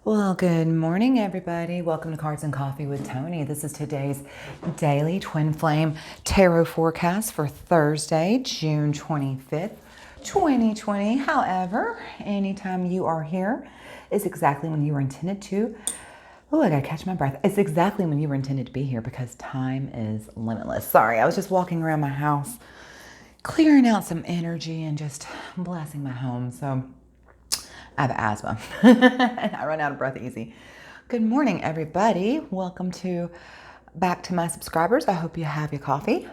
Well, good morning, everybody. Welcome to Cards and Coffee with Toni. This is today's daily twin flame tarot forecast for Thursday, June 25th, 2020. However, anytime you are here is exactly when you were intended to. Oh, I gotta catch my breath. It's exactly when you were intended to be here because time is limitless. Sorry, I was just walking around my house, clearing out some energy and just blessing my home. So I have asthma and I run out of breath easy. Good morning, everybody. Welcome back to my subscribers. I hope you have your coffee.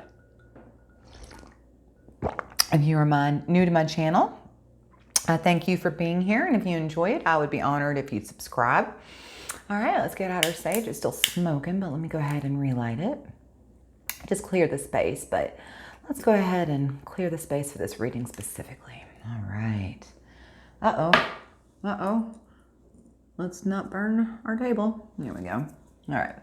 If you are new to my channel, I thank you for being here. And if you enjoy it, I would be honored if you'd subscribe. All right, let's get out our sage. It's still smoking, but let me go ahead and relight it. Just clear the space, but let's go ahead and clear the space for this reading specifically. All right. Uh-oh. Let's not burn our table. Here we go. All right.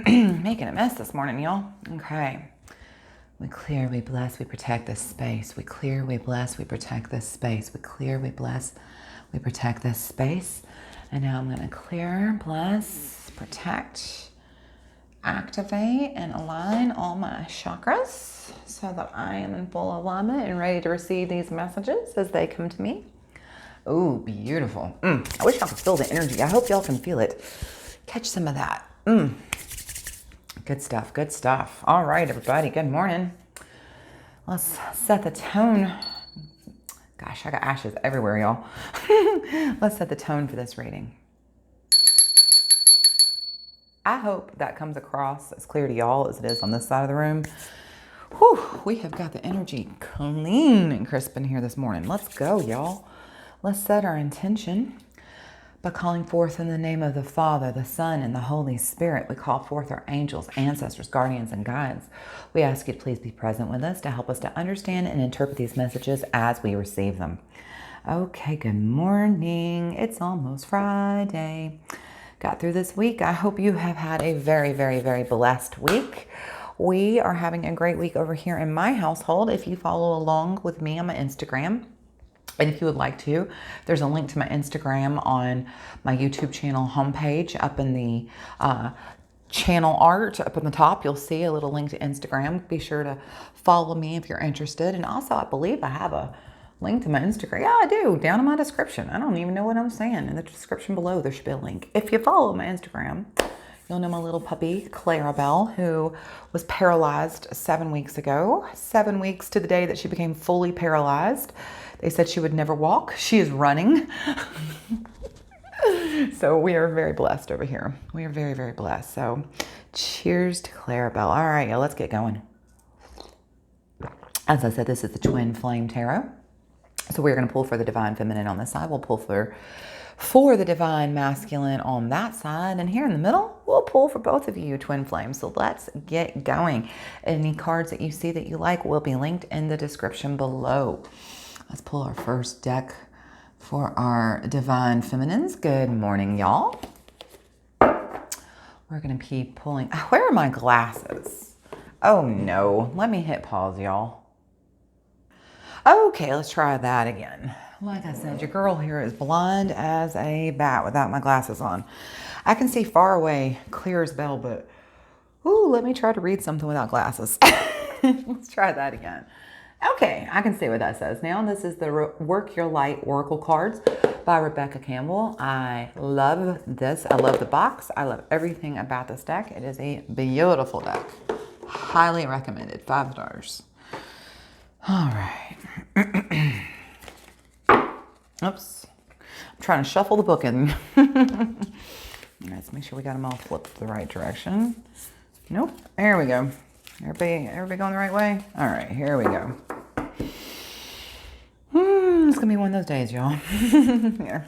Making a mess this morning, y'all. Okay. We clear, we bless, we protect this space. We clear, we bless, we protect this space. We clear, we bless, we protect this space. And now I'm going to clear, bless, protect, activate, and align all my chakras so that I am in full alignment and ready to receive these messages as they come to me. Oh, beautiful. I wish y'all could feel the energy. I hope y'all can feel it. Catch some of that. Good stuff, good stuff. All right, everybody, good morning. Let's set the tone. Gosh, I got ashes everywhere, y'all. Let's set the tone for this reading. I hope that comes across as clear to y'all as it is on this side of the room. Whew, we have got the energy clean and crisp in here this morning. Let's go, y'all. Let's set our intention by calling forth in the name of the Father, the Son, and the Holy Spirit. We call forth our angels, ancestors, guardians, and guides. We ask you to please be present with us to help us to understand and interpret these messages as we receive them. Okay, good morning. It's almost Friday. Got through this week. I hope you have had a very, very, very blessed week. We are having a great week over here in my household. If you follow along with me on my Instagram, and if you would like to, there's a link to my Instagram on my YouTube channel homepage. Up in the channel art up on the top, you'll see a little link to Instagram. Be sure to follow me if you're interested. And also, I believe I have a link to my Instagram. Yeah, I do. Down in my description. I don't even know what I'm saying. In the description below, there should be a link. If you follow my Instagram, you'll know my little puppy, Clarabelle, who was paralyzed 7 weeks ago. 7 weeks to the day that she became fully paralyzed. They said she would never walk. She is running. So we are very blessed over here. We are very, very blessed. So cheers to Clarabelle. All right, yeah, let's get going. As I said, this is the Twin Flame Tarot. So we're going to pull for the Divine Feminine on this side. We'll pull for the Divine Masculine on that side. And here in the middle, we'll pull for both of you, Twin Flames. So let's get going. Any cards that you see that you like will be linked in the description below. Let's pull our first deck for our Divine Feminines. Good morning, y'all. We're going to be pulling. Where are my glasses? Oh, no. Let me hit pause, y'all. Okay, let's try that again. Like I said, your girl here is blind as a bat without my glasses on. I can see far away, clear as bell, but let me try to read something without glasses. Let's try that again. Okay, I can see what that says now. This is the Work Your Light Oracle cards by Rebecca Campbell. I love this. I love the box. I love everything about this deck. It is a beautiful deck. Highly recommended. 5 stars. All right. Oops. I'm trying to shuffle the book in. Let's make sure we got them all flipped the right direction. Nope. There we go. Everybody going the right way? All right, here we go. It's going to be one of those days, y'all. Here.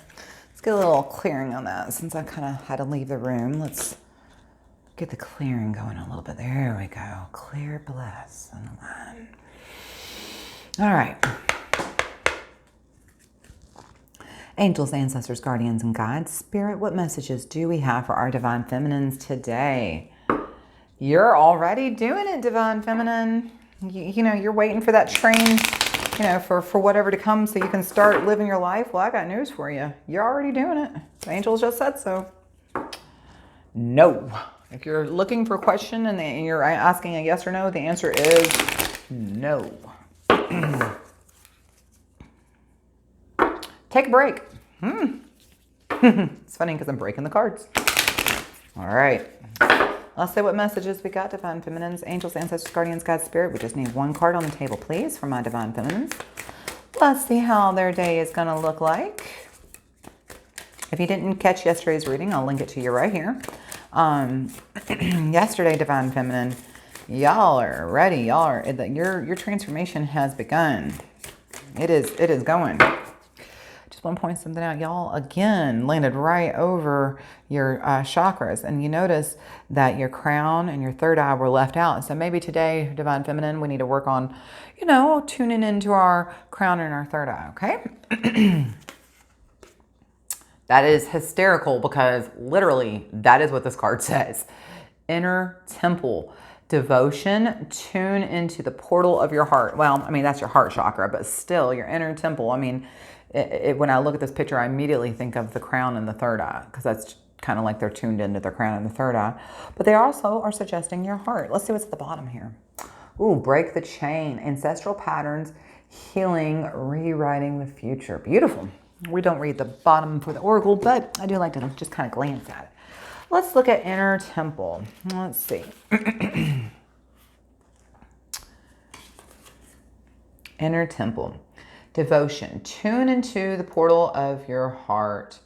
Let's get a little clearing on that since I kind of had to leave the room. Let's get the clearing going a little bit. There we go. Clear, bless, and align. All right. Angels, ancestors, guardians, and guides. Spirit, what messages do we have for our Divine Feminines today? You're already doing it, Divine Feminine. You know, you're waiting for that train you know, for whatever to come so you can start living your life, well, I got news for you. You're already doing it. The angels just said so. No. If you're looking for a question and you're asking a yes or no, the answer is no. Take a break. It's funny because I'm breaking the cards. All right. Let's see what messages we got, Divine Feminines, Angels, Ancestors, Guardians, God, Spirit. We just need one card on the table, please, for my Divine Feminines. Let's see how their day is going to look like. If you didn't catch yesterday's reading, I'll link it to you right here. Yesterday, Divine Feminine, y'all are ready. Your transformation has begun. It is going. Just want to point something out. Y'all, again, landed right over your chakras. And you notice that your crown and your third eye were left out. So maybe today, Divine Feminine, we need to work on, you know, tuning into our crown and our third eye, okay? That is hysterical because literally that is what this card says. Inner temple. Devotion, tune into the portal of your heart. Well, I mean, that's your heart chakra, but still your inner temple. I mean, when I look at this picture, I immediately think of the crown and the third eye because that's kind of like they're tuned into their crown and the third eye. But they also are suggesting your heart. Let's see what's at the bottom here. Ooh, break the chain. Ancestral patterns, healing, rewriting the future. Beautiful. We don't read the bottom for the oracle, but I do like to just kind of glance at it. Let's look at inner temple. Let's see. Inner temple. Devotion. Tune into the portal of your heart.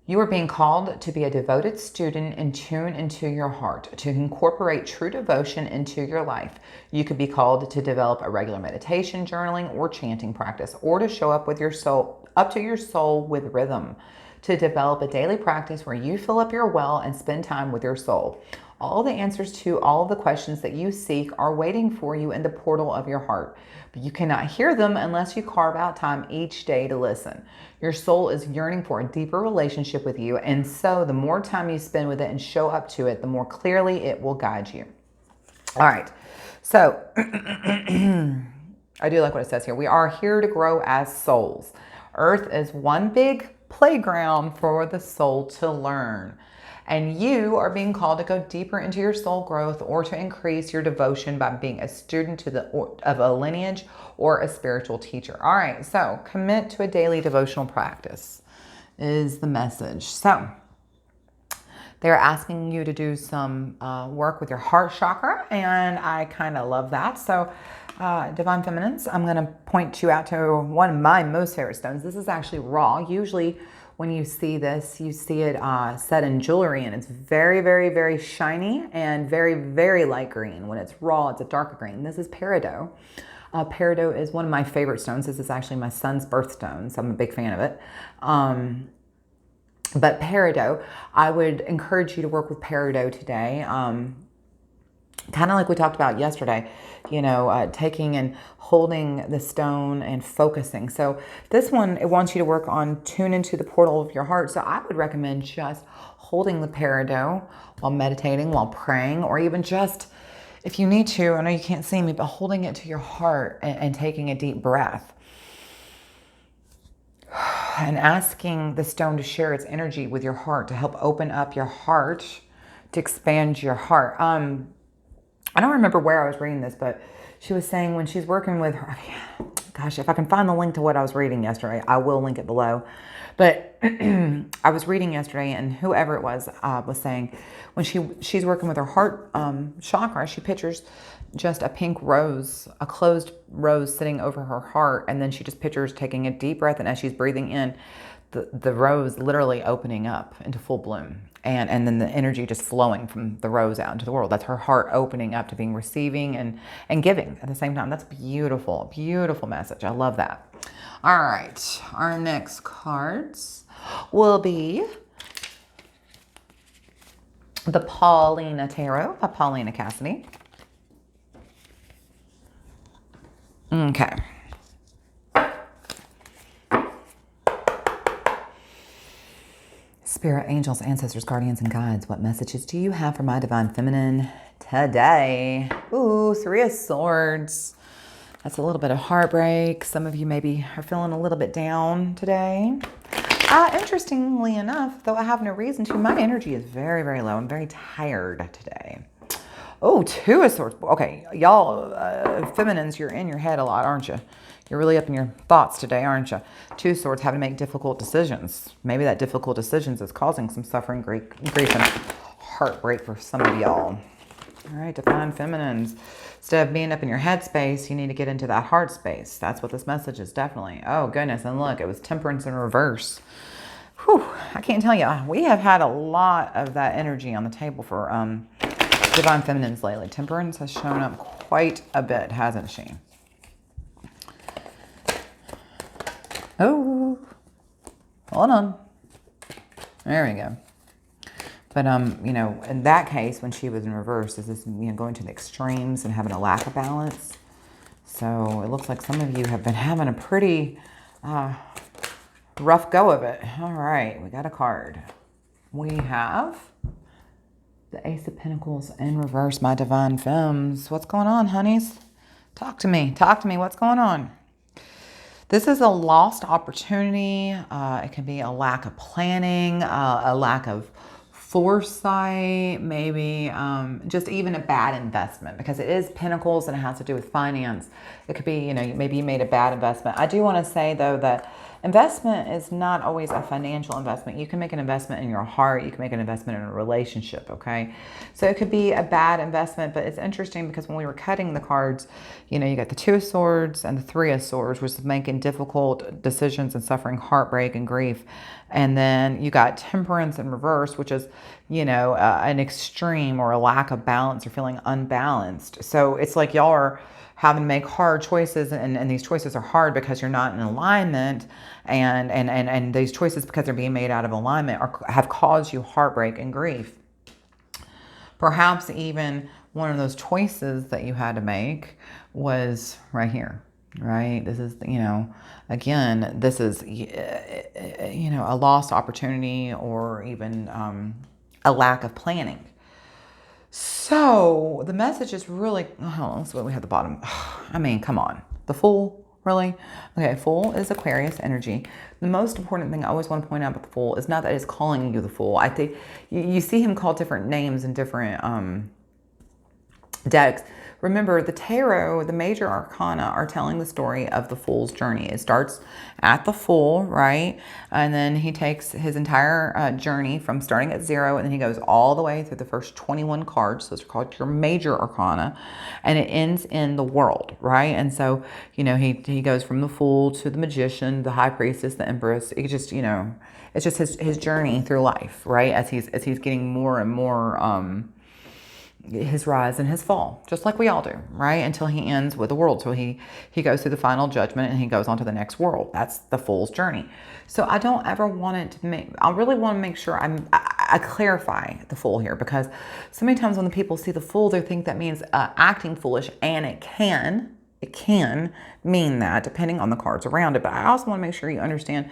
You are being called to be a devoted student and tune into your heart, to incorporate true devotion into your life. You could be called to develop a regular meditation, journaling, or chanting practice, or to show up with your soul, up to your soul with rhythm, to develop a daily practice where you fill up your well and spend time with your soul. All the answers to all of the questions that you seek are waiting for you in the portal of your heart. But you cannot hear them unless you carve out time each day to listen. Your soul is yearning for a deeper relationship with you, and so the more time you spend with it and show up to it, the more clearly it will guide you. All right, so I do like what it says here. We are here to grow as souls. Earth is one big playground for the soul to learn. And you are being called to go deeper into your soul growth or to increase your devotion by being a student of a lineage or a spiritual teacher. All right, so commit to a daily devotional practice is the message. So they're asking you to do some work with your heart chakra, and I kind of love that. So Divine Feminines, I'm going to point you out to one of my most favorite stones. This is actually raw. Usually when you see this, you see it set in jewelry, and it's very, very, very shiny and very, very light green. When it's raw, it's a darker green. This is peridot. Peridot is one of my favorite stones. This is actually my son's birthstone, so I'm a big fan of it. But peridot, I would encourage you to work with peridot today. Kind of like we talked about yesterday, you know, taking and holding the stone and focusing. So this one, it wants you to work on tune into the portal of your heart. So I would recommend just holding the peridot while meditating, while praying, or even just, if you need to, I know you can't see me, but holding it to your heart and taking a deep breath. And asking the stone to share its energy with your heart, to help open up your heart, to expand your heart. I don't remember where I was reading this, but she was saying when she's working with her, gosh, if I can find the link to what I was reading yesterday, I will link it below. But I was reading yesterday, and whoever it was saying when she's working with her heart chakra, she pictures just a pink rose, a closed rose sitting over her heart, and then she just pictures taking a deep breath, and as she's breathing in, the rose literally opening up into full bloom. And then the energy just flowing from the rose out into the world. That's her heart opening up to being receiving and giving at the same time. That's beautiful, beautiful message. I love that. All right, our next cards will be the Paulina Tarot by Paulina Cassidy. Okay. Spirit, angels, ancestors, guardians, and guides, what messages do you have for my Divine Feminine today? Ooh, Three of Swords. That's a little bit of heartbreak. Some of you maybe are feeling a little bit down today. Interestingly enough, though I have no reason to, my energy is very, very low. I'm very tired today. Oh, Two of Swords. Okay, y'all, feminines, you're in your head a lot, aren't you? You're really up in your thoughts today, aren't you? Two of Swords, having to make difficult decisions. Maybe that difficult decisions is causing some suffering, grief, and heartbreak for some of y'all. All right, Divine Feminines. Instead of being up in your head space, you need to get into that heart space. That's what this message is, definitely. Oh, goodness. And look, it was Temperance in reverse. Whew, I can't tell you. We have had a lot of that energy on the table for Divine Feminines lately. Temperance has shown up quite a bit, hasn't she? Oh, hold on. There we go. But, you know, in that case, when she was in reverse, this is, you know, going to the extremes and having a lack of balance. So it looks like some of you have been having a pretty rough go of it. All right, we got a card. We have the Ace of Pentacles in reverse, my Divine Femmes. What's going on, honeys? Talk to me. Talk to me. What's going on? This is a lost opportunity. It can be a lack of planning, a lack of foresight, maybe just even a bad investment, because it is Pentacles and it has to do with finance. It could be, you know, maybe you made a bad investment. I do want to say, though, that investment is not always a financial investment. You can make an investment in your heart. You can make an investment in a relationship, okay? So it could be a bad investment, but it's interesting because when we were cutting the cards, you know, you got the Two of Swords and the Three of Swords, which is making difficult decisions and suffering heartbreak and grief. And then you got Temperance in reverse, which is, you know, an extreme or a lack of balance or feeling unbalanced. So it's like y'all are having to make hard choices, and these choices are hard because you're not in alignment, and these choices, because they're being made out of alignment, have caused you heartbreak and grief. Perhaps even one of those choices that you had to make was right here, right? This is, you know, again, this is, you know, a lost opportunity or even a lack of planning. So the message is really, oh, that's what we have at the bottom. I mean, come on. The Fool, really? Okay, Fool is Aquarius energy. The most important thing I always want to point out about the Fool is not that it's calling you the Fool. I think you see him called different names in different decks. Remember, the tarot, the major arcana, are telling the story of the Fool's journey. It starts at the Fool, right? And then he takes his entire journey from starting at 0, and then he goes all the way through the first 21 cards. Those are called your major arcana. And it ends in the World, right? And so, you know, he goes from the Fool to the Magician, the High Priestess, the Empress. It just, you know, it's just his journey through life, right? As he's getting more and more his rise and his fall, just like we all do, right? Until he ends with the World. So he goes through the final judgment and he goes on to the next world. That's the Fool's journey. So I don't ever want it to make, I really want to make sure I clarify the Fool here, because so many times when the people see the Fool, they think that means acting foolish, and it can mean that depending on the cards around it. But I also want to make sure you understand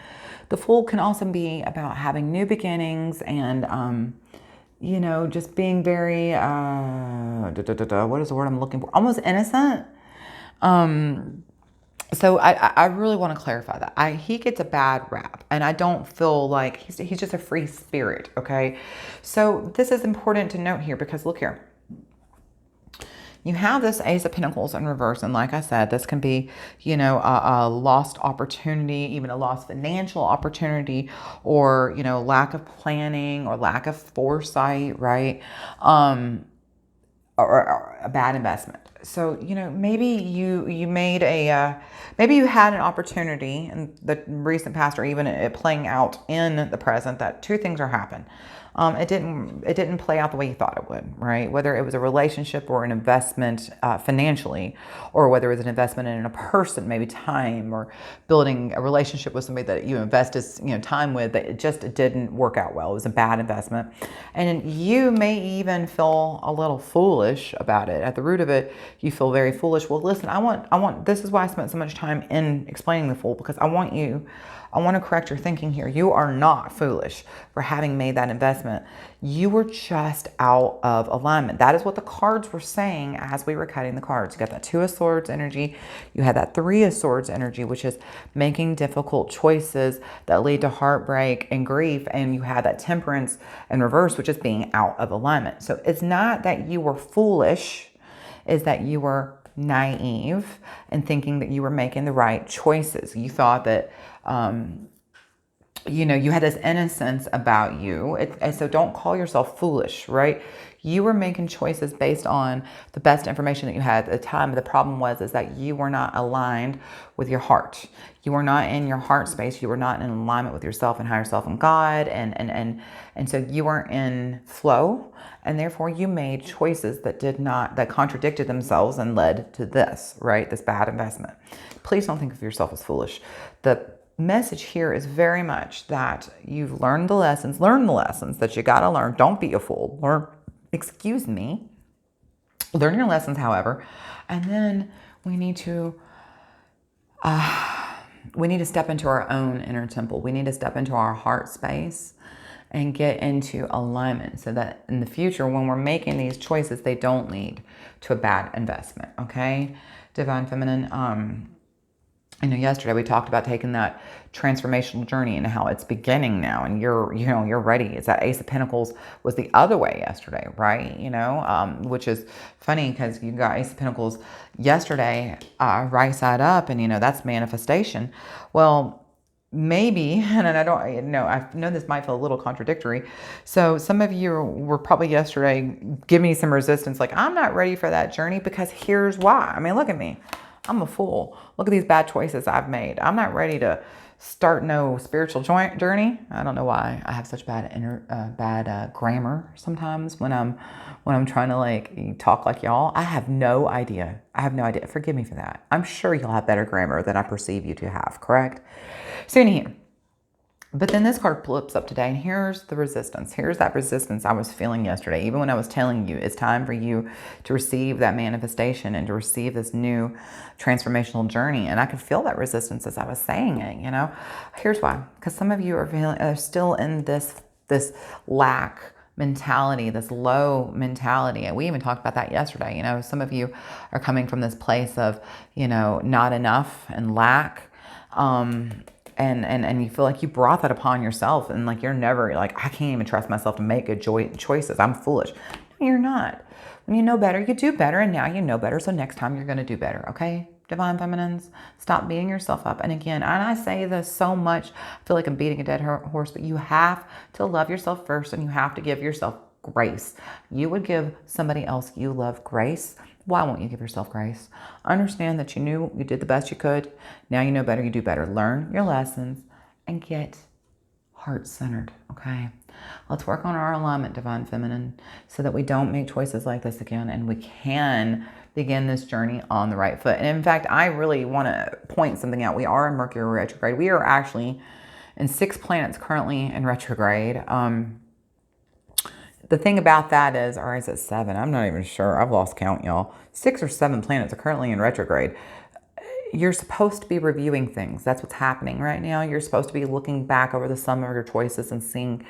the Fool can also be about having new beginnings and, you know, just being very, what is the word I'm looking for? Almost innocent. So I really want to clarify that. He gets a bad rap, and I don't feel like he's just a free spirit, okay? So this is important to note here, because look here. You have this Ace of Pentacles in reverse, and like I said, this can be, you know, a lost opportunity, even a lost financial opportunity, or, you know, lack of planning or lack of foresight, right? Or a bad investment. So, you know, maybe you made maybe you had an opportunity in the recent past, or even it playing out in the present, that two things are happening. It didn't play out the way you thought it would, right? Whether it was a relationship or an investment financially, or whether it was an investment in a person, maybe time, or building a relationship with somebody that you invested, you know, time with, that it just didn't work out well. It was a bad investment. And you may even feel a little foolish about it. At the root of it, You feel very foolish. Well, listen, this is why I spent so much time in explaining the Fool, because I want to correct your thinking here. You are not foolish for having made that investment. You were just out of alignment. That is what the cards were saying as we were cutting the cards. You got that Two of Swords energy. You had that Three of Swords energy, which is making difficult choices that lead to heartbreak and grief. And you had that Temperance in reverse, which is being out of alignment. So it's not that you were foolish, is that you were naive and thinking that you were making the right choices. You thought that, you had this innocence about you. And so don't call yourself foolish, right? You were making choices based on the best information that you had at the time. The problem is that you were not aligned with your heart. You were not in your heart space. You were not in alignment with yourself and higher self and God. And so you weren't in flow. And therefore you made choices that contradicted themselves and led to this, right? This bad investment. Please don't think of yourself as foolish. The message here is very much that you've learned the lessons that you got to learn. Don't be a fool. Learn your lessons, however, and then we need to step into our own inner temple. We need to step into our heart space and get into alignment so that in the future, when we're making these choices, they don't lead to a bad investment. Okay, Divine Feminine. Yesterday we talked about taking that transformational journey and how it's beginning now, and you're ready. It's that Ace of Pentacles was the other way yesterday, right? Which is funny because you got Ace of Pentacles yesterday, right side up, and that's manifestation. Well, maybe, and I don't know, I know this might feel a little contradictory. So some of you were probably yesterday giving me some resistance, like, I'm not ready for that journey because here's why. I mean, look at me. I'm a fool. Look at these bad choices I've made. I'm not ready to start no spiritual journey. I don't know why I have such bad grammar sometimes when I'm trying to talk like y'all. I have no idea. Forgive me for that. I'm sure you'll have better grammar than I perceive you to have, correct? So anyhow, but then this card flips up today, and here's the resistance. Here's that resistance I was feeling yesterday, even when I was telling you it's time for you to receive that manifestation and to receive this new transformational journey. And I could feel that resistance as I was saying it, Here's why. Because some of you are still in this lack mentality, this low mentality. And we even talked about that yesterday. Some of you are coming from this place of, not enough and lack. And you feel like you brought that upon yourself, and you're never I can't even trust myself to make good choices. I'm foolish. No, you're not. When you know better, you do better, and now you know better. So next time you're going to do better. Okay, Divine Feminines, stop beating yourself up. And again, and I say this so much, I feel like I'm beating a dead horse, but you have to love yourself first, and you have to give yourself grace. You would give somebody else you love grace. Why won't you give yourself grace? Understand that you knew you did the best you could. Now you know better, you do better. Learn your lessons and get heart-centered, okay? Let's work on our alignment, Divine Feminine, so that we don't make choices like this again, and we can begin this journey on the right foot. And in fact, I really want to point something out. We are in Mercury retrograde. We are actually in 6 planets currently in retrograde. The thing about that is, or is it 7? I'm not even sure. I've lost count, y'all. 6 or 7 planets are currently in retrograde. You're supposed to be reviewing things. That's what's happening right now. You're supposed to be looking back over the sum of your choices and seeing,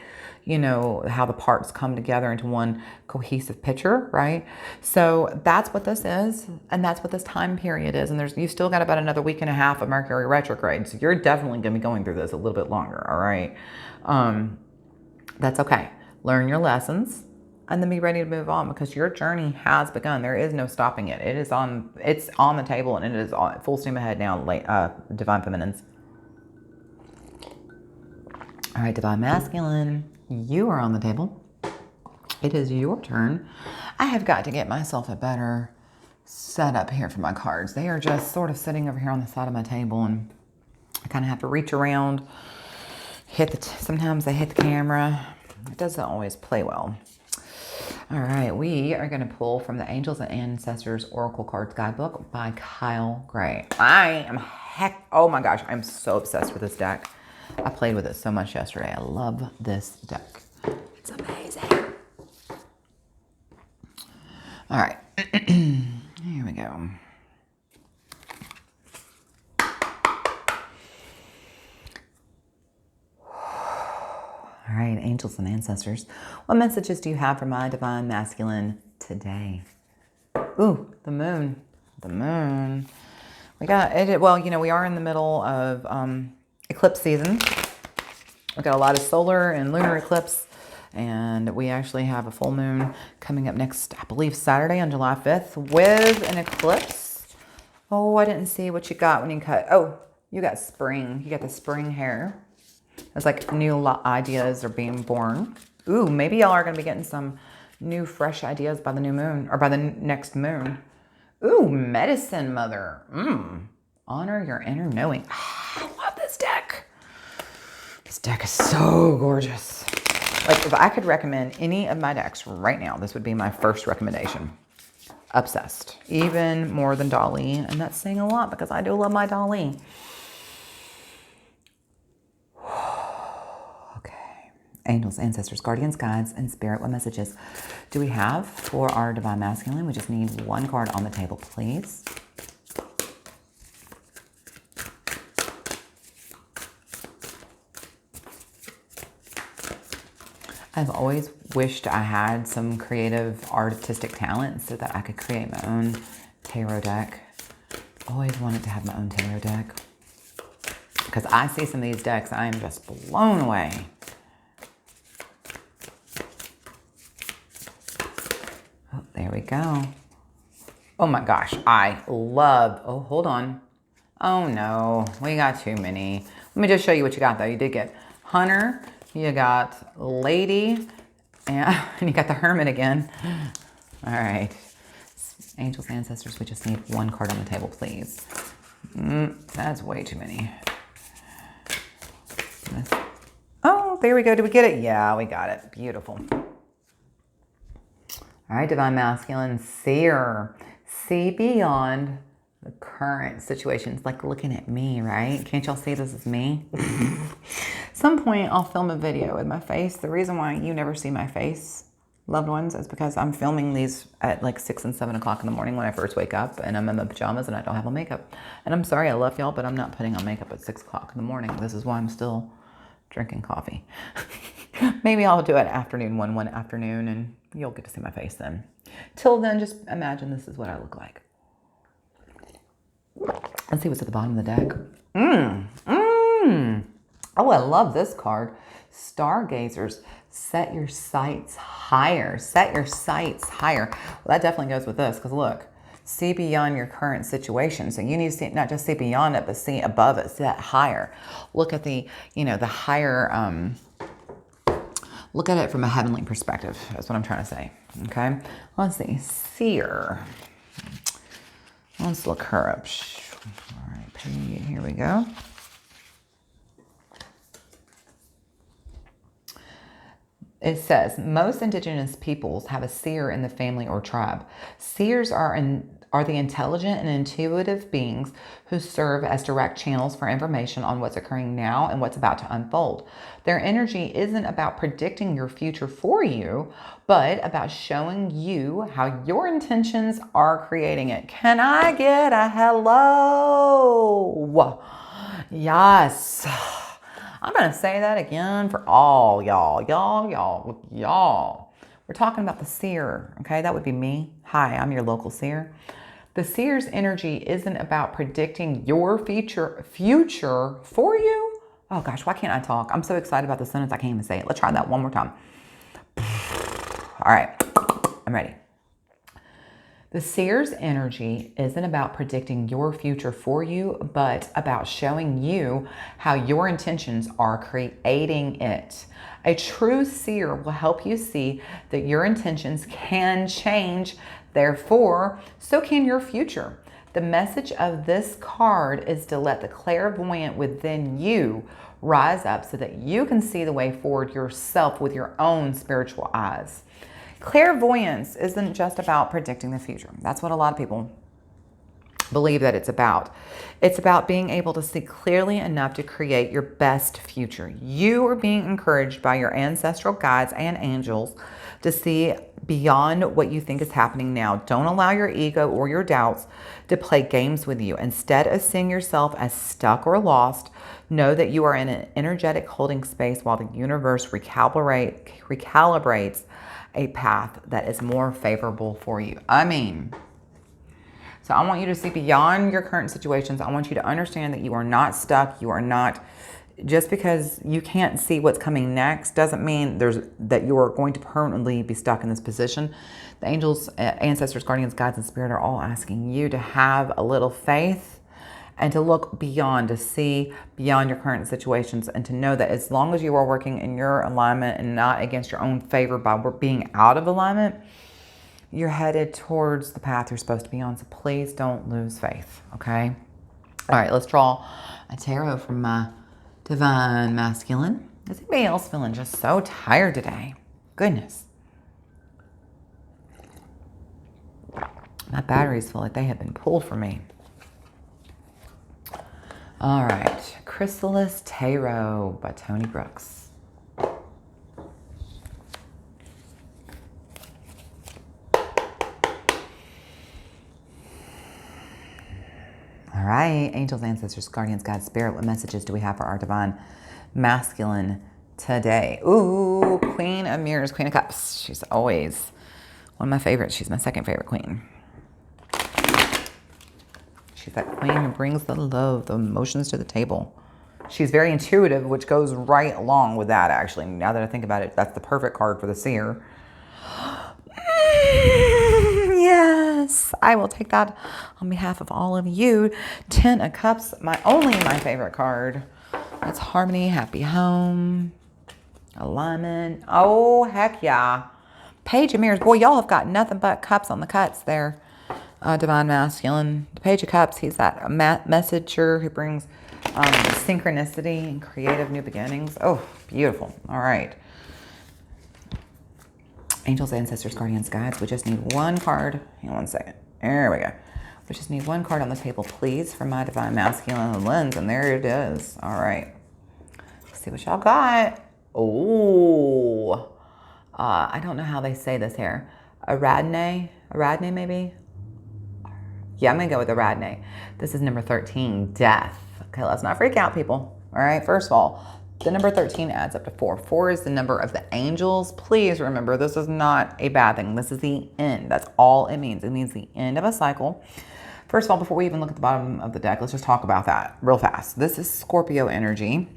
how the parts come together into one cohesive picture, right? So that's what this is, and that's what this time period is. And you still got about another week and a half of Mercury retrograde. So you're definitely going to be going through this a little bit longer, all right? That's okay. Learn your lessons and then be ready to move on, because your journey has begun. There is no stopping it. It's on the table, and it is full steam ahead now, Divine Feminines. All right, Divine Masculine, you are on the table. It is your turn. I have got to get myself a better setup here for my cards. They are just sort of sitting over here on the side of my table, and I kind of have to reach around, sometimes they hit the camera. It doesn't always play well. All right, we are going to pull from the Angels and Ancestors Oracle Cards Guidebook by Kyle Gray. Oh my gosh, I'm so obsessed with this deck. I played with it so much yesterday. I love this deck. It's amazing. All right, here we go. All right, angels and ancestors, what messages do you have for my divine masculine today? Ooh, the moon. The moon. We got it. Well, you know, we are in the middle of eclipse season. We got a lot of solar and lunar eclipse, and we actually have a full moon coming up next, I believe, Saturday on July 5th with an eclipse. Oh, I didn't see what you got when you cut. Oh, you got spring. You got the spring hair. It's like new ideas are being born. Ooh, maybe y'all are going to be getting some new fresh ideas by the new moon or by the next moon. Ooh, medicine mother. Honor your inner knowing. I love this deck. This deck is so gorgeous. Like, if I could recommend any of my decks right now, this would be my first recommendation. Obsessed. Even more than Dolly. And that's saying a lot because I do love my Dolly. Okay. Angels, ancestors, guardians, guides, and spirit. What messages do we have for our divine masculine? We just need one card on the table, please. I've always wished I had some creative artistic talent so that I could create my own tarot deck. Always wanted to have my own tarot deck. Because I see some of these decks, I am just blown away. Oh, there we go. Oh my gosh, I love, oh, hold on. Oh no, we got too many. Let me just show you what you got though. You did get Hunter, you got Lady, and you got the Hermit again. All right. Angels, ancestors, we just need one card on the table, please. That's way too many. Oh, there we go. Did we get it? Yeah, we got it. Beautiful. All right, divine masculine, seer. See beyond the current situations, like looking at me, right? Can't y'all see this is me? Some point I'll film a video with my face. The reason why you never see my face, loved ones, is because I'm filming these at like 6 and 7 o'clock in the morning when I first wake up, and I'm in my pajamas and I don't have on makeup. And I'm sorry, I love y'all, but I'm not putting on makeup at 6 o'clock in the morning. This is why I'm still drinking coffee. Maybe I'll do it afternoon one afternoon, and you'll get to see my face then. Till then, just imagine this is what I look like. Let's see what's at the bottom of the deck. Oh, I love this card. Stargazers, set your sights higher. Set your sights higher. Well, that definitely goes with this, because look, see beyond your current situation. So you need to see, not just see beyond it, but see above it, see that higher. Look at the, you know, the higher, look at it from a heavenly perspective. That's what I'm trying to say. Okay. Let's see. Seer. Let's look her up. All right. Here we go. It says, most indigenous peoples have a seer in the family or tribe. Seers are the intelligent and intuitive beings who serve as direct channels for information on what's occurring now and what's about to unfold. Their energy isn't about predicting your future for you, but about showing you how your intentions are creating it. Can I get a hello? Yes. I'm going to say that again for all y'all. We're talking about the seer, okay? That would be me. Hi, I'm your local seer. The seer's energy isn't about predicting your future for you. Oh gosh, why can't I talk? I'm so excited about the sentence I can't even say it. Let's try that one more time. All right, I'm ready. The seer's energy isn't about predicting your future for you, but about showing you how your intentions are creating it. A true seer will help you see that your intentions can change, therefore, so can your future. The message of this card is to let the clairvoyant within you rise up so that you can see the way forward yourself with your own spiritual eyes. Clairvoyance isn't just about predicting the future. That's what a lot of people believe that it's about. It's about being able to see clearly enough to create your best future. You are being encouraged by your ancestral guides and angels to see beyond what you think is happening now. Don't allow your ego or your doubts to play games with you. Instead of seeing yourself as stuck or lost, know that you are in an energetic holding space while the universe recalibrates a path that is more favorable for you. So I want you to see beyond your current situations. I want you to understand that you are not stuck. You are not, just because you can't see what's coming next doesn't mean that you are going to permanently be stuck in this position. The angels, ancestors, guardians, guides, and spirit are all asking you to have a little faith and to look beyond, to see beyond your current situations, and to know that as long as you are working in your alignment and not against your own favor by being out of alignment, you're headed towards the path you're supposed to be on. So please don't lose faith, okay? All right, let's draw a tarot from my divine masculine. Is anybody else feeling just so tired today? Goodness. My batteries feel like they have been pulled from me. All right, Chrysalis Tarot by Toni Brooks. All right, angels, ancestors, guardians, guides, spirit, what messages do we have for our divine masculine today? Ooh, Queen of Mirrors, Queen of Cups. She's always one of my favorites. She's my second favorite queen. She's that queen who brings the love, the emotions to the table. She's very intuitive, which goes right along with that, actually. Now that I think about it, that's the perfect card for the seer. Yes, I will take that on behalf of all of you. 10 of Cups, my favorite card. That's harmony, happy home, alignment. Oh, heck yeah. Page of Mirrors. Boy, y'all have got nothing but cups on the cuts there. Divine masculine. The Page of Cups, he's that messenger who brings synchronicity and creative new beginnings. Oh, beautiful. All right. Angels, ancestors, guardians, guides. We just need one card. Hang on one second. There we go. We just need one card on the table, please, for my divine masculine lens. And there it is. All right. Let's see what y'all got. Oh, I don't know how they say this here. Aradne maybe? Yeah, I'm going to go with Aradne. This is number 13, death. Okay, let's not freak out, people. All right, first of all, the number 13 adds up to 4. 4 is the number of the angels. Please remember, this is not a bad thing. This is the end. That's all it means. It means the end of a cycle. First of all, before we even look at the bottom of the deck, let's just talk about that real fast. This is Scorpio energy.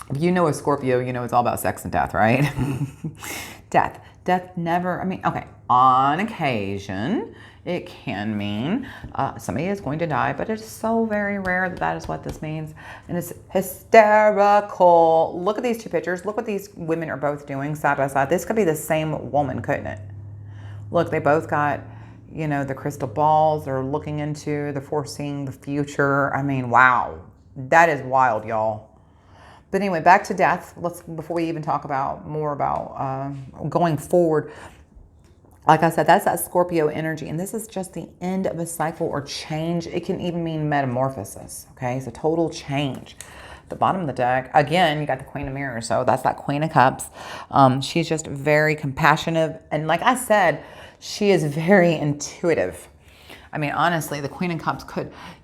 If you know a Scorpio, you know it's all about sex and death, right? Death. Death never, okay, on occasion, it can mean somebody is going to die, but it's so very rare that that is what this means. And it's hysterical. Look at these two pictures. Look what these women are both doing side by side. This could be the same woman, couldn't it? Look, they both got, the crystal balls. They're looking into, they're foreseeing the future. I mean, wow. That is wild, y'all. But anyway, back to death. Before we even talk more about going forward. Like I said, that's that Scorpio energy, and this is just the end of a cycle or change. It can even mean metamorphosis, okay? It's a total change. The bottom of the deck, again, you got the Queen of Mirrors, so that's that Queen of Cups. She's just very compassionate, and like I said, she is very intuitive. I mean, honestly, the Queen of Cups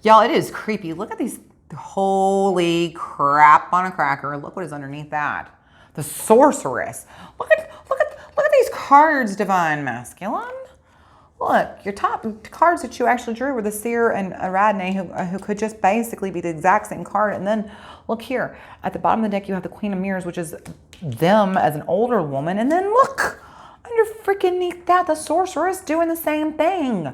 y'all, it is creepy. Look at these, holy crap on a cracker. Look what is underneath that. The Sorceress. Look at these cards, divine masculine. Look, your top cards that you actually drew were the Seer and Aradne, who could just basically be the exact same card. And then look here, at the bottom of the deck, you have the Queen of Mirrors, which is them as an older woman. And then look, under freaking neath that, the Sorceress doing the same thing.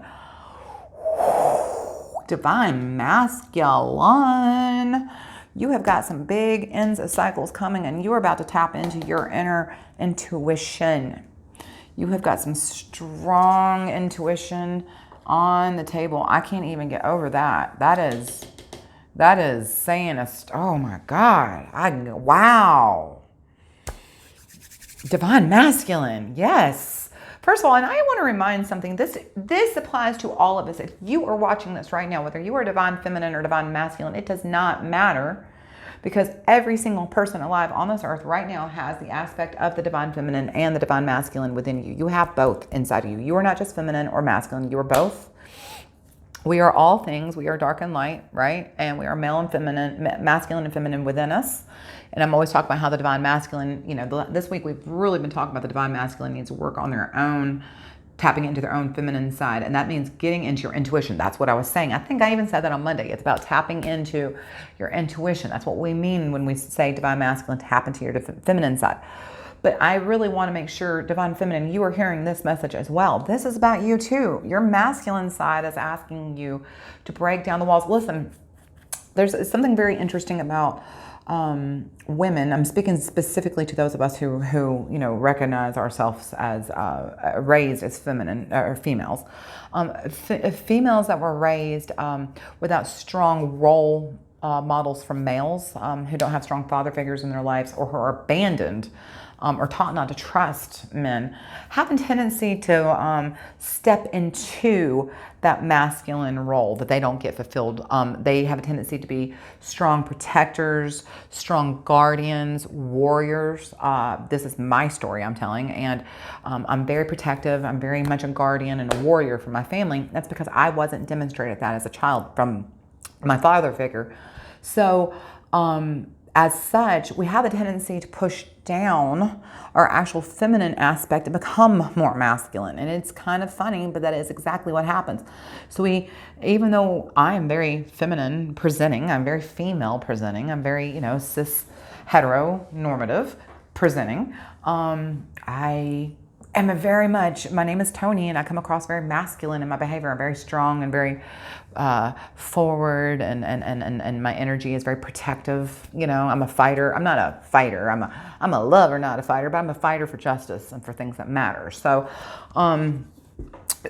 Divine masculine. You have got some big ends of cycles coming, and you're about to tap into your inner intuition. You have got some strong intuition on the table. I can't even get over that. That is saying oh my God. Wow. Divine masculine. Yes. First of all, and I want to remind something, this applies to all of us. If you are watching this right now, whether you are divine feminine or divine masculine, it does not matter, because every single person alive on this earth right now has the aspect of the divine feminine and the divine masculine within you. You have both inside of you. You are not just feminine or masculine. You are both. We are all things. We are dark and light, right? And we are male and feminine, masculine and feminine within us. And I'm always talking about how the divine masculine, this week we've really been talking about the divine masculine needs to work on their own, tapping into their own feminine side. And that means getting into your intuition. That's what I was saying. I think I even said that on Monday. It's about tapping into your intuition. That's what we mean when we say divine masculine, tap into your feminine side. But I really want to make sure, divine feminine, you are hearing this message as well. This is about you too. Your masculine side is asking you to break down the walls. Listen, there's something very interesting about women. I'm speaking specifically to those of us who recognize ourselves as raised as feminine or females. Females that were raised without strong role models from males, who don't have strong father figures in their lives, or who are abandoned or taught not to trust men, have a tendency to step into that masculine role that they don't get fulfilled. They have a tendency to be strong protectors, strong guardians, warriors. This is my story I'm telling, and I'm very protective. I'm very much a guardian and a warrior for my family. That's because I wasn't demonstrated that as a child from my father figure. So as such, we have a tendency to push down our actual feminine aspect and become more masculine. And it's kind of funny, but that is exactly what happens. So even though I am very feminine presenting, I'm very female presenting, I'm very, cis heteronormative presenting, I am my name is Toni, and I come across very masculine in my behavior. I'm very strong and very forward, and my energy is very protective. I'm a fighter. I'm not a fighter. I'm a lover, not a fighter, but I'm a fighter for justice and for things that matter. So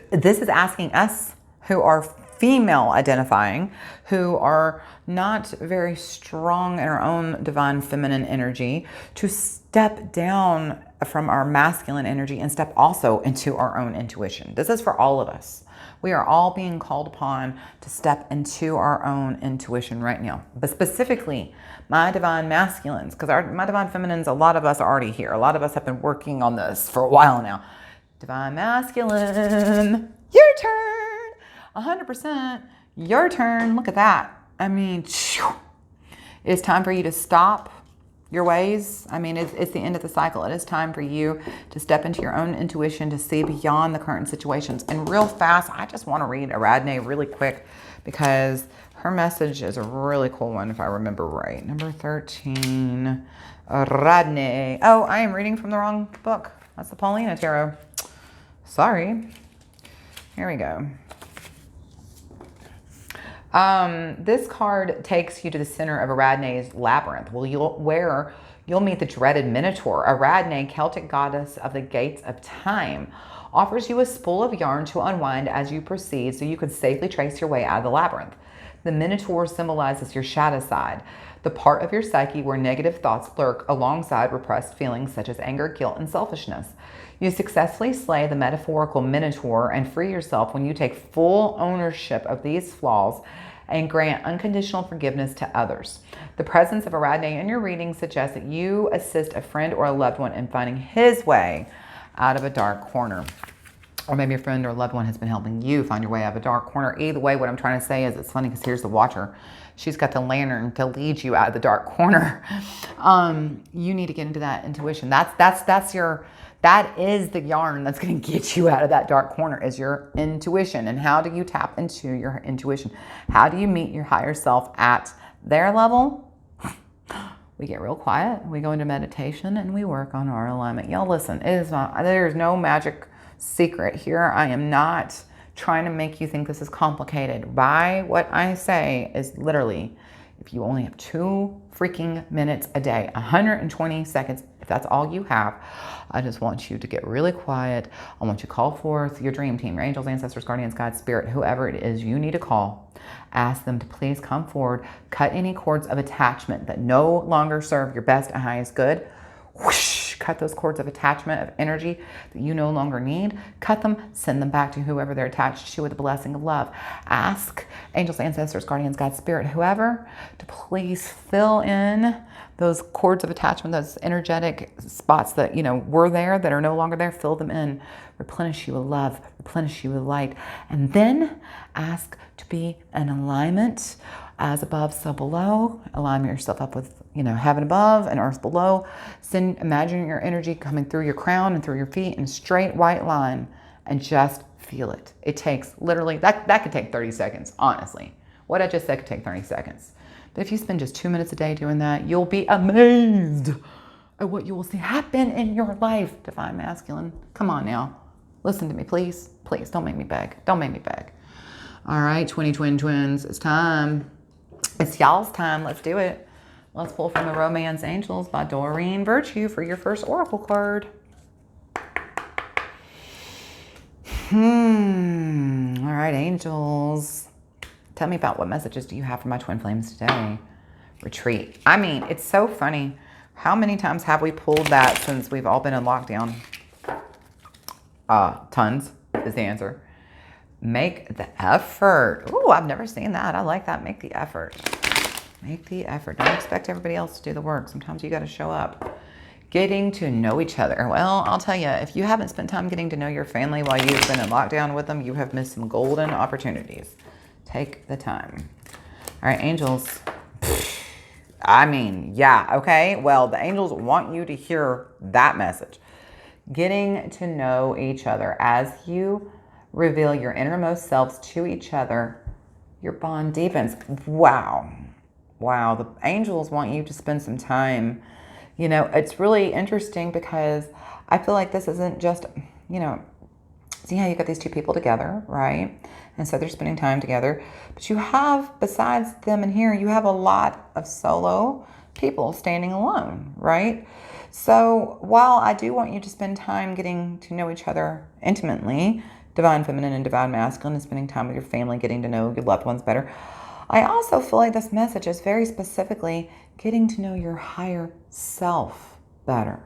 this is asking us who are female identifying, who are not very strong in our own divine feminine energy, to step down from our masculine energy and step also into our own intuition. This is for all of us. We are all being called upon to step into our own intuition right now. But specifically, my divine masculines, because my divine feminines, a lot of us are already here. A lot of us have been working on this for a while now. Divine masculine, your turn. 100% your turn. Look at that. I mean, it's time for you to stop your ways. I mean, it's the end of the cycle. It is time for you to step into your own intuition, to see beyond the current situations. And real fast, I just want to read Aradne really quick, because her message is a really cool one, if I remember right. Number 13, Aradne. Oh, I am reading from the wrong book. That's the Paulina Tarot. Sorry. Here we go. This card takes you to the center of Aradne's labyrinth, where you'll meet the dreaded Minotaur. Aradne, Celtic goddess of the gates of time, offers you a spool of yarn to unwind as you proceed, so you can safely trace your way out of the labyrinth. The Minotaur symbolizes your shadow side, the part of your psyche where negative thoughts lurk alongside repressed feelings such as anger, guilt, and selfishness. You successfully slay the metaphorical Minotaur and free yourself when you take full ownership of these flaws and grant unconditional forgiveness to others. The presence of Aradne in your reading suggests that you assist a friend or a loved one in finding his way out of a dark corner. Or maybe a friend or a loved one has been helping you find your way out of a dark corner. Either way, what I'm trying to say is, it's funny because here's the Watcher. She's got the lantern to lead you out of the dark corner. You need to get into that intuition. That is the yarn that's going to get you out of that dark corner, is your intuition. And how do you tap into your intuition? How do you meet your higher self at their level? We get real quiet, we go into meditation, and we work on our alignment. Y'all listen, there's no magic secret here. I am not trying to make you think this is complicated. What I say is literally, if you only have 2 freaking minutes a day, 120 seconds, if that's all you have, I just want you to get really quiet. I want you to call forth your dream team, your angels, ancestors, guardians, God, spirit, whoever it is you need to call. Ask them to please come forward, cut any cords of attachment that no longer serve your best and highest good. Whoosh, cut those cords of attachment, of energy that you no longer need. Cut them, send them back to whoever they're attached to with the blessing of love. Ask angels, ancestors, guardians, God, spirit, whoever, to please fill in those cords of attachment, those energetic spots that, were there that are no longer there. Fill them in. Replenish you with love. Replenish you with light. And then ask to be in alignment, as above, so below. Align yourself up with, heaven above and earth below. Imagine your energy coming through your crown and through your feet in a straight white line, and just feel it. It takes literally, that could take 30 seconds, honestly. What I just said could take 30 seconds. But if you spend just 2 minutes a day doing that, you'll be amazed at what you will see happen in your life. Divine Masculine, come on now. Listen to me, please. Please, don't make me beg. Don't make me beg. All right, twins, it's time. It's y'all's time. Let's do it. Let's pull from the Romance Angels by Doreen Virtue for your first oracle card. All right, angels. Tell me about what messages do you have for my twin flames today? Retreat. I mean, it's so funny. How many times have we pulled that since we've all been in lockdown? Tons is the answer. Make the effort. Ooh, I've never seen that. I like that. Make the effort. Make the effort. Don't expect everybody else to do the work. Sometimes you got to show up. Getting to know each other. Well, I'll tell you, if you haven't spent time getting to know your family while you've been in lockdown with them, you have missed some golden opportunities. Take the time. All right, angels. I mean, yeah, okay. Well, the angels want you to hear that message. Getting to know each other as you reveal your innermost selves to each other, your bond deepens. Wow. The angels want you to spend some time. It's really interesting because I feel like this isn't just, see how you got these two people together, right? And so they're spending time together. But you have, besides them in here, you have a lot of solo people standing alone, right? So while I do want you to spend time getting to know each other intimately, divine feminine and divine masculine, and spending time with your family, getting to know your loved ones better, I also feel like this message is very specifically getting to know your higher self better.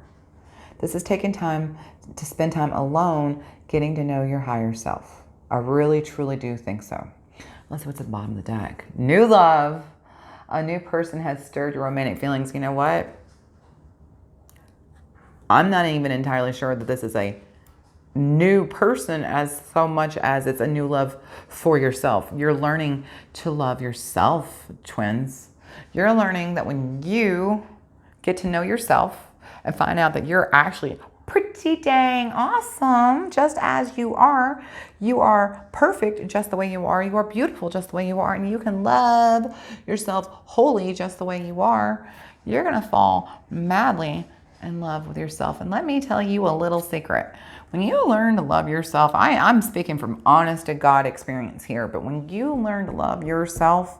This is taking time to spend time alone, getting to know your higher self. I really, truly do think so. Let's see what's at the bottom of the deck. New love. A new person has stirred your romantic feelings. You know what? I'm not even entirely sure that this is a new person as so much as it's a new love for yourself. You're learning to love yourself, twins. You're learning that when you get to know yourself and find out that you're actually pretty dang awesome just as you are perfect just the way you are beautiful just the way you are, and you can love yourself wholly just the way you are, you're gonna fall madly in love with yourself. And let me tell you a little secret. When you learn to love yourself, I'm speaking from honest to God experience here, but when you learn to love yourself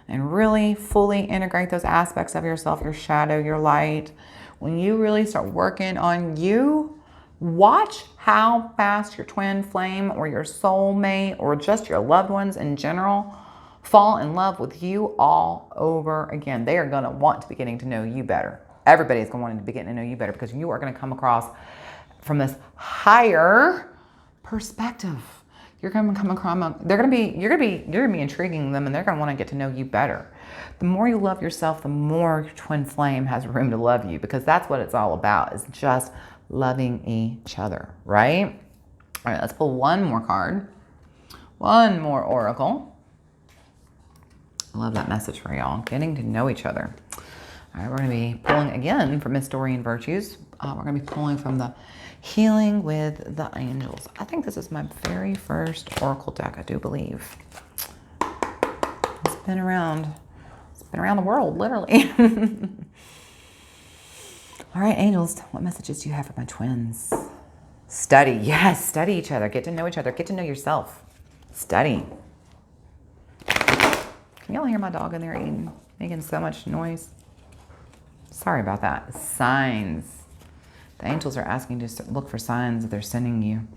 and really fully integrate those aspects of yourself, your shadow, your light, when you really start working on you, watch how fast your twin flame or your soulmate or just your loved ones in general fall in love with you all over again. They are going to want to be getting to know you better. Everybody's going to want to be getting to know you better because you are going to come across from this higher perspective. You're going to come across, you're going to be intriguing them, and they're going to want to get to know you better. The more you love yourself, the more your twin flame has room to love you, because that's what it's all about, is just loving each other, right? All right, let's pull one more card. One more oracle. I love that message for y'all. Getting to know each other. All right, we're going to be pulling again from Miss Doreen Virtues. We're going to be pulling from the Healing with the Angels. I think this is my very first oracle deck, I do believe. It's been around the world, literally. All right, angels, what messages do you have for my twins? Study. Yes, study each other. Get to know each other. Get to know yourself. Study. Can y'all hear my dog in there eating, making so much noise? Sorry about that. Signs. The angels are asking you to look for signs that they're sending you.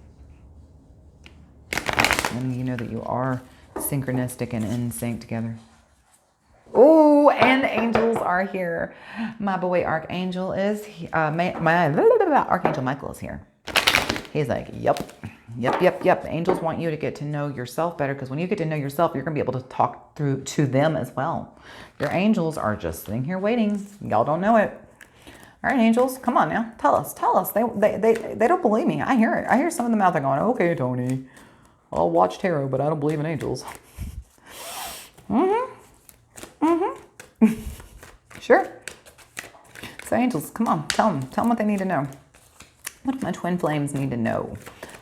Letting you know that you are synchronistic and in sync together. Ooh. Ooh, and the angels are here. My boy Archangel is Archangel Michael is here. He's like, yep. The angels want you to get to know yourself better, because when you get to know yourself, you're going to be able to talk through to them as well. Your angels are just sitting here waiting. Y'all don't know it. All right, angels, come on now. Tell us. They don't believe me. I hear it. I hear some of them out there going, okay, Toni, I'll watch tarot, but I don't believe in angels. Sure. So angels, come on, tell them what they need to know. What do my twin flames need to know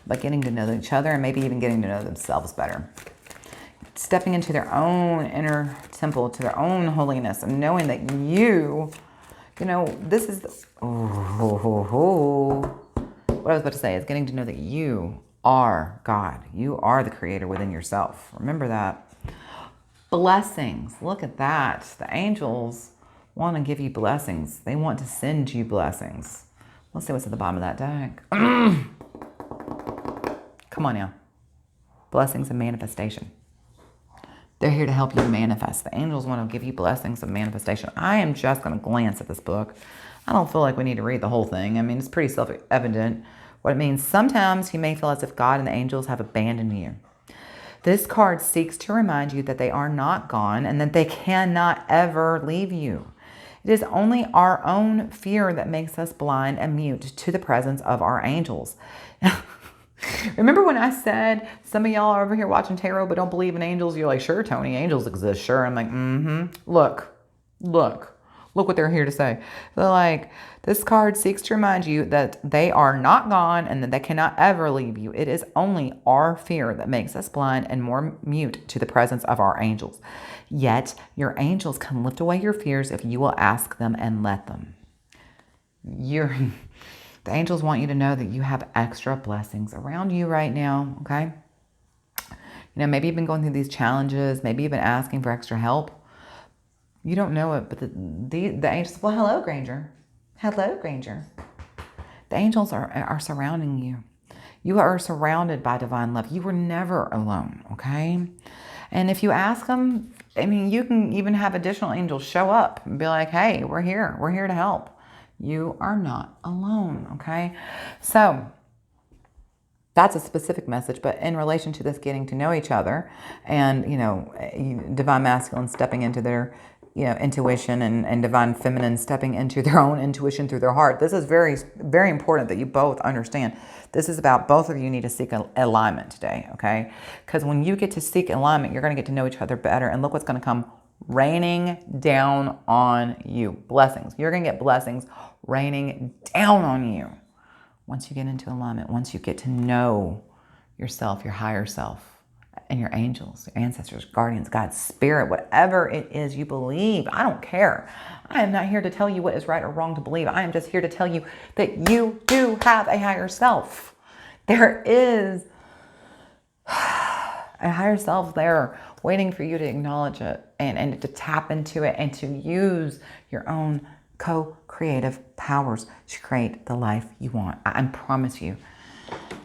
about getting to know each other and maybe even getting to know themselves better? Stepping into their own inner temple, to their own holiness, and knowing that you know, this is what I was about to say is getting to know that you are God. You are the creator within yourself. Remember that. Blessings. Look at that. The angels want to give you blessings. They want to send you blessings. Let's see what's at the bottom of that deck. Come on now. Blessings and manifestation. They're here to help you manifest. The angels want to give you blessings of manifestation. I am just going to glance at this book. I don't feel like we need to read the whole thing. I mean, it's pretty self-evident what it means. Sometimes you may feel as if God and the angels have abandoned you. This card seeks to remind you that they are not gone and that they cannot ever leave you. It is only our own fear that makes us blind and mute to the presence of our angels. Remember when I said some of y'all are over here watching tarot but don't believe in angels? You're like, sure, Toni, angels exist. Sure. I'm like, Look what they're here to say. They're like, this card seeks to remind you that they are not gone and that they cannot ever leave you. It is only our fear that makes us blind and more mute to the presence of our angels. Yet your angels can lift away your fears if you will ask them and let them. The angels want you to know that you have extra blessings around you right now, okay? You know, maybe you've been going through these challenges. Maybe you've been asking for extra help. You don't know it, but the angels, well, hello, Granger. Hello, Granger. The angels are surrounding you. You are surrounded by divine love. You were never alone, okay? And if you ask them, I mean, you can even have additional angels show up and be like, hey, we're here. We're here to help. You are not alone, okay? So that's a specific message, but in relation to this getting to know each other and, you know, divine masculine stepping into their, you know, intuition and divine feminine stepping into their own intuition through their heart. This is very, very important that you both understand. This is about both of you need to seek alignment today, okay? Because when you get to seek alignment, you're going to get to know each other better, and look what's going to come raining down on you. Blessings. You're going to get blessings raining down on you once you get into alignment, once you get to know yourself, your higher self, and your angels, your ancestors, guardians, God, spirit, whatever it is you believe. I don't care. I am not here to tell you what is right or wrong to believe. I am just here to tell you that you do have a higher self. There is a higher self there waiting for you to acknowledge it and to tap into it and to use your own co-creative powers to create the life you want. I promise you.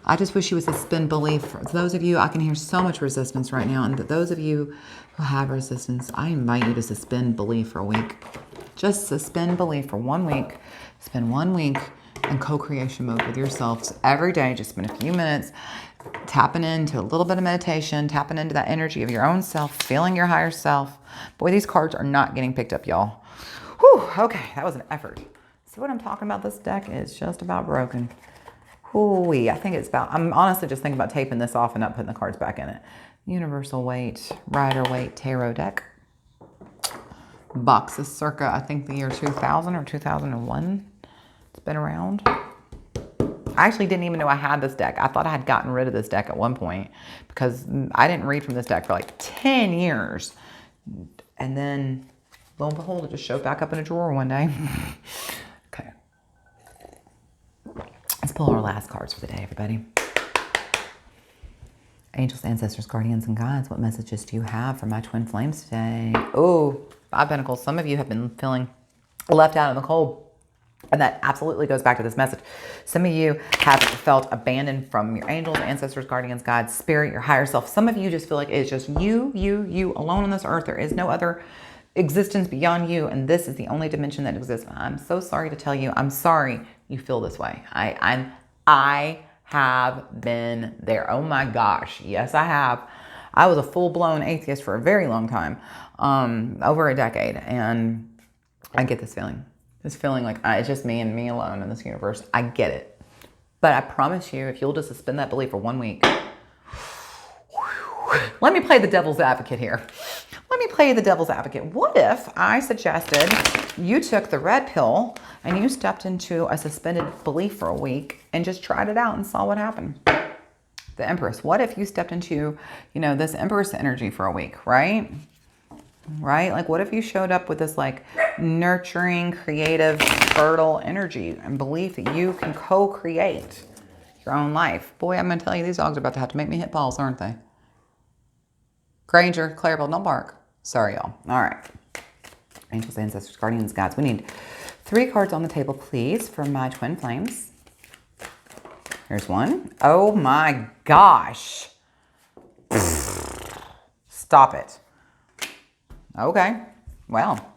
I just wish you would suspend belief. For those of you, I can hear so much resistance right now. And those of you who have resistance, I invite you to suspend belief for a week. Just suspend belief for 1 week. Spend 1 week in co-creation mode with yourself. Every day, just spend a few minutes tapping into a little bit of meditation, tapping into that energy of your own self, feeling your higher self. Boy, these cards are not getting picked up, y'all. Whew, okay, that was an effort. See what I'm talking about? This deck is just about broken. Ooh-wee, I think it's about, I'm honestly just thinking about taping this off and not putting the cards back in it. Universal Weight, Rider-Waite Tarot deck. Box is circa, I think, the year 2000 or 2001. It's been around. I actually didn't even know I had this deck. I thought I had gotten rid of this deck at one point because I didn't read from this deck for like 10 years. And then, lo and behold, it just showed back up in a drawer one day. Okay. Let's pull our last cards for the day, everybody. Angels, ancestors, guardians, and guides, what messages do you have for my twin flames today? Oh, 5 Pentacles. Some of you have been feeling left out in the cold. And that absolutely goes back to this message. Some of you have felt abandoned from your angels, ancestors, guardians, guides, spirit, your higher self. Some of you just feel like it's just you alone on this earth. There is no other existence beyond you, and this is the only dimension that exists. I'm so sorry to tell you. I'm sorry you feel this way. I have been there. Oh my gosh. Yes, I have. I was a full-blown atheist for a very long time, over a decade, and I get this feeling. This feeling like it's just me and me alone in this universe. I get it. But I promise you, if you'll just suspend that belief for 1 week. Let me play the devil's advocate here. Let me play the devil's advocate. What if I suggested you took the red pill and you stepped into a suspended belief for a week and just tried it out and saw what happened? The Empress. What if you stepped into, this Empress energy for a week, right? Right? Like, what if you showed up with this, like, nurturing, creative, fertile energy and belief that you can co-create your own life? Boy, I'm going to tell you, these dogs are about to have to make me hit balls, aren't they? Granger, Clarabelle, don't bark. Sorry, y'all. All right. Angels, ancestors, guardians, gods. We need 3 cards on the table, please, for my twin flames. Here's one. Oh, my gosh. Stop it. Okay. Well,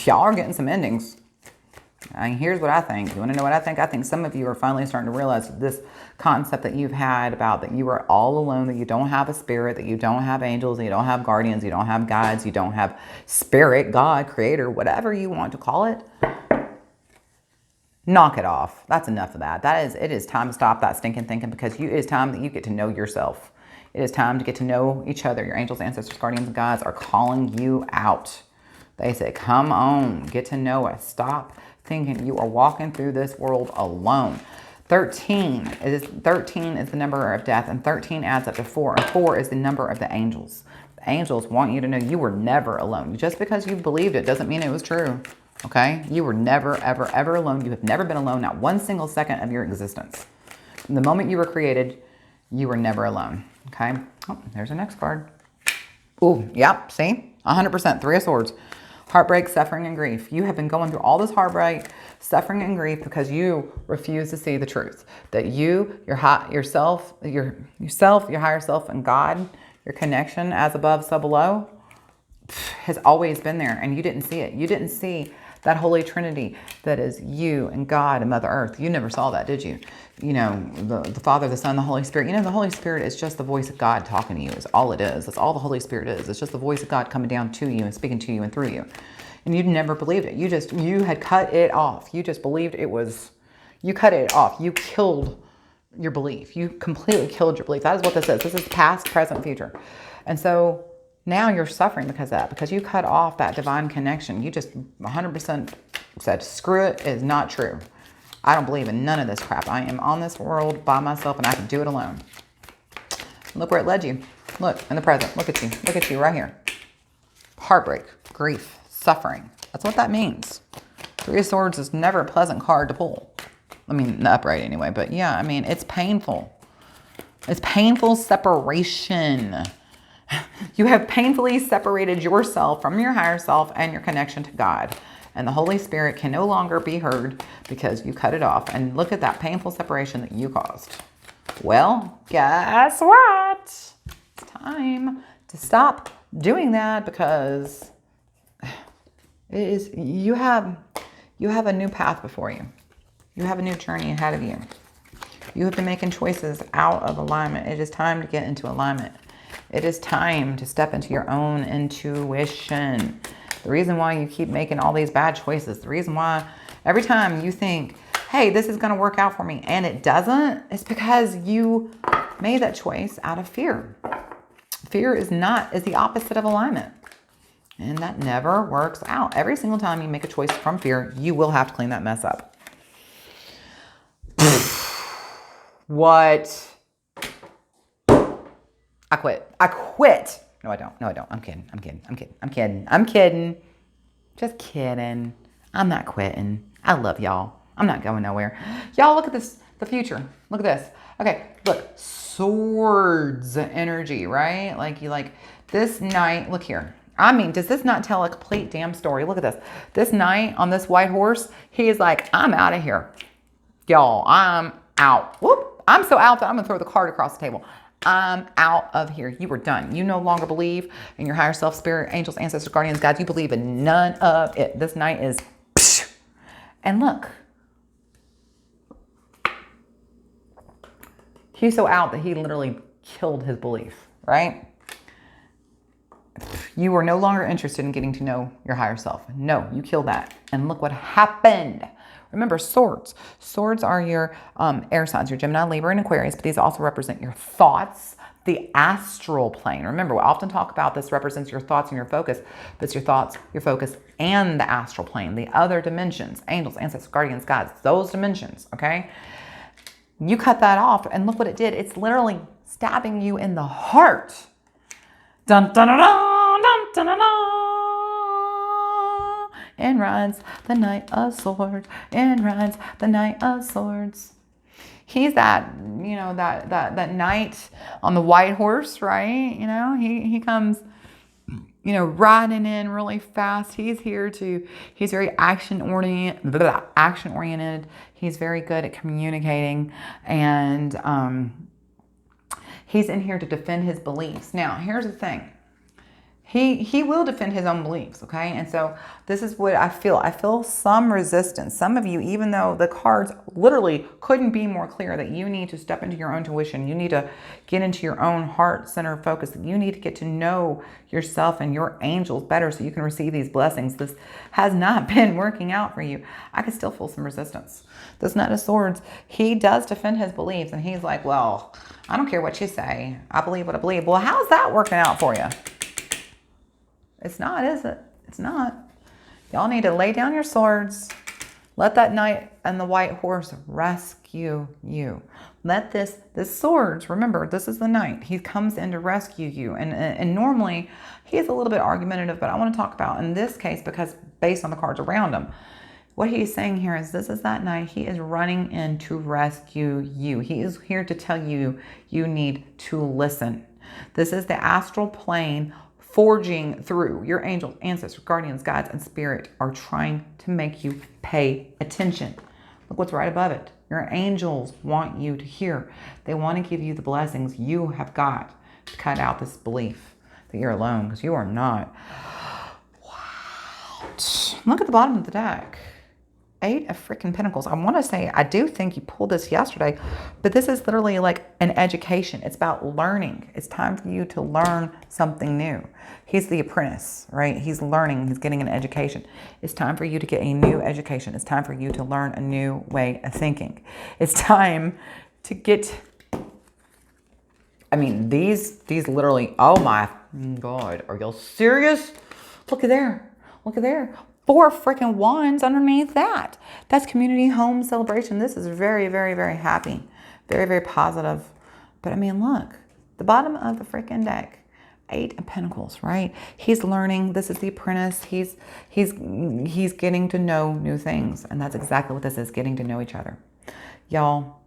y'all are getting some endings. And here's what I think. You want to know what I think? I think some of you are finally starting to realize this concept that you've had about that you are all alone, that you don't have a spirit, that you don't have angels, that you don't have guardians, you don't have guides, you don't have spirit, God, creator, whatever you want to call it. Knock it off. That's enough of that. It is time to stop that stinking thinking, because it is time that you get to know yourself. It is time to get to know each other. Your angels, ancestors, guardians, and guides are calling you out. They say, come on, get to know us. Stop thinking you are walking through this world alone. 13 is the number of death, and 13 adds up to 4, and 4 is the number of the angels. The angels want you to know you were never alone. Just because you believed it doesn't mean it was true. Okay? You were never, ever, ever alone. You have never been alone, not one single second of your existence. From the moment you were created, you were never alone. Okay? Oh, there's our next card. Ooh, yep, see? 100%, 3 of Swords. Heartbreak, suffering, and grief. You have been going through all this heartbreak, suffering, and grief because you refuse to see the truth. That you, your higher self, and God, your connection as above, so below, has always been there, and you didn't see it. You didn't see that Holy Trinity that is you and God and Mother Earth. You never saw that, did you? The Father, the Son, the Holy Spirit. The Holy Spirit is just the voice of God talking to you. Is all it is. That's all the Holy Spirit is. It's just the voice of God coming down to you and speaking to you and through you. And you never believed it. You had cut it off. You just believed it was, you cut it off. You killed your belief. You completely killed your belief. That is what this is. This is past, present, future. And so now you're suffering because of that, because you cut off that divine connection. You just 100% said, screw it, is not true. I don't believe in none of this crap. I am on this world by myself, and I can do it alone. Look where it led you. Look, in the present. Look at you. Look at you right here. Heartbreak, grief, suffering. That's what that means. 3 of Swords is never a pleasant card to pull. I mean, the upright anyway, but yeah, I mean, it's painful. It's painful separation. You have painfully separated yourself from your higher self and your connection to God. And the Holy Spirit can no longer be heard because you cut it off. And look at that painful separation that you caused. Well, guess what? It's time to stop doing that, because you have a new path before you. You have a new journey ahead of you. You have been making choices out of alignment. It is time to get into alignment. It is time to step into your own intuition. The reason why you keep making all these bad choices, the reason why every time you think, hey, this is going to work out for me, and it doesn't, it's because you made that choice out of fear. Fear is the opposite of alignment. And that never works out. Every single time you make a choice from fear, you will have to clean that mess up. What? I quit. No, I don't. I'm kidding. Just kidding. I'm not quitting. I love y'all. I'm not going nowhere. Y'all, look at this. The future. Look at this. Okay, look. Swords energy, right? Like this night. Look here. I mean, does this not tell a complete damn story? Look at this. This night on this white horse, he is like, I'm out of here. Y'all, I'm out. Whoop. I'm so out that I'm going to throw the card across the table. I'm out of here. You are done. You no longer believe in your higher self, spirit, angels, ancestors, guardians, gods. You believe in none of it. This night is, and look, he's so out that he literally killed his belief, right? You are no longer interested in getting to know your higher self. No, you killed that. And look what happened. Remember, swords. Swords are your air signs, your Gemini, Libra, and Aquarius, but these also represent your thoughts, the astral plane. Remember, we often talk about this represents your thoughts and your focus, but it's your thoughts, your focus, and the astral plane, the other dimensions, angels, ancestors, guardians, gods, those dimensions, okay? You cut that off, and look what it did. It's literally stabbing you in the heart. Dun, dun, dun, dun, dun, dun, dun, dun. In rides the Knight of Swords. In rides the Knight of Swords. He's that, you know, that knight on the white horse, right? You know, he comes, you know, riding in really fast. He's very action oriented. He's very good at communicating, and he's in here to defend his beliefs. Now, here's the thing. He will defend his own beliefs, okay? And so this is what I feel. I feel some resistance. Some of you, even though the cards literally couldn't be more clear that you need to step into your own intuition, you need to get into your own heart center focus, that you need to get to know yourself and your angels better so you can receive these blessings. This has not been working out for you. I can still feel some resistance. This Knight of Swords, he does defend his beliefs, and he's like, well, I don't care what you say. I believe what I believe. Well, how's that working out for you? It's not, is it? It's not. Y'all need to lay down your swords. Let that knight and the white horse rescue you. Let this swords, remember, this is the knight. He comes in to rescue you. And normally, he is a little bit argumentative, but I want to talk about in this case, because based on the cards around him, what he's saying here is this is that knight. He is running in to rescue you. He is here to tell you, you need to listen. This is the astral plane forging through. Your angels, ancestors, guardians, gods, and spirit are trying to make you pay attention. Look what's right above it. Your angels want you to hear. They want to give you the blessings you have got to cut out this belief that you're alone, because you are not. Wow. Look at the bottom of the deck. 8 of freaking Pentacles. I want to say, I do think you pulled this yesterday, but this is literally like an education. It's about learning. It's time for you to learn something new. He's the apprentice, right? He's learning. He's getting an education. It's time for you to get a new education. It's time for you to learn a new way of thinking. It's time to get, I mean, these literally, oh my God, are y'all serious? Look at there. Look at there. 4 freaking wands underneath that. That's community home celebration. This is very, very, very happy. Very, very positive. But I mean, look, the bottom of the freaking deck, 8 of Pentacles, right? He's learning. This is the apprentice. He's getting to know new things. And that's exactly what this is, getting to know each other. Y'all,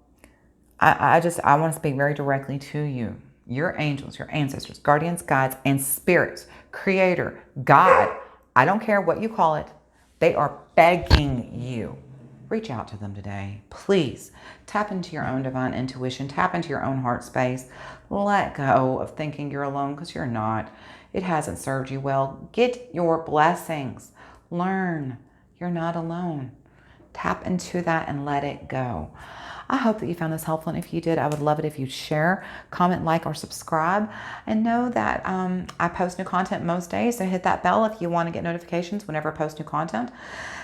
I want to speak very directly to you. Your angels, your ancestors, guardians, gods, and spirits, creator, God, I don't care what you call it. They are begging you. Reach out to them today. Please tap into your own divine intuition. Tap into your own heart space. Let go of thinking you're alone, because you're not. It hasn't served you well. Get your blessings. Learn. You're not alone. Tap into that and let it go. I hope that you found this helpful, and if you did, I would love it if you share, comment, like, or subscribe, and know that I post new content most days, so hit that bell if you want to get notifications whenever I post new content.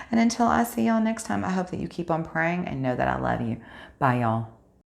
And until I see y'all next time, I hope that you keep on praying and know that I love you. Bye, y'all.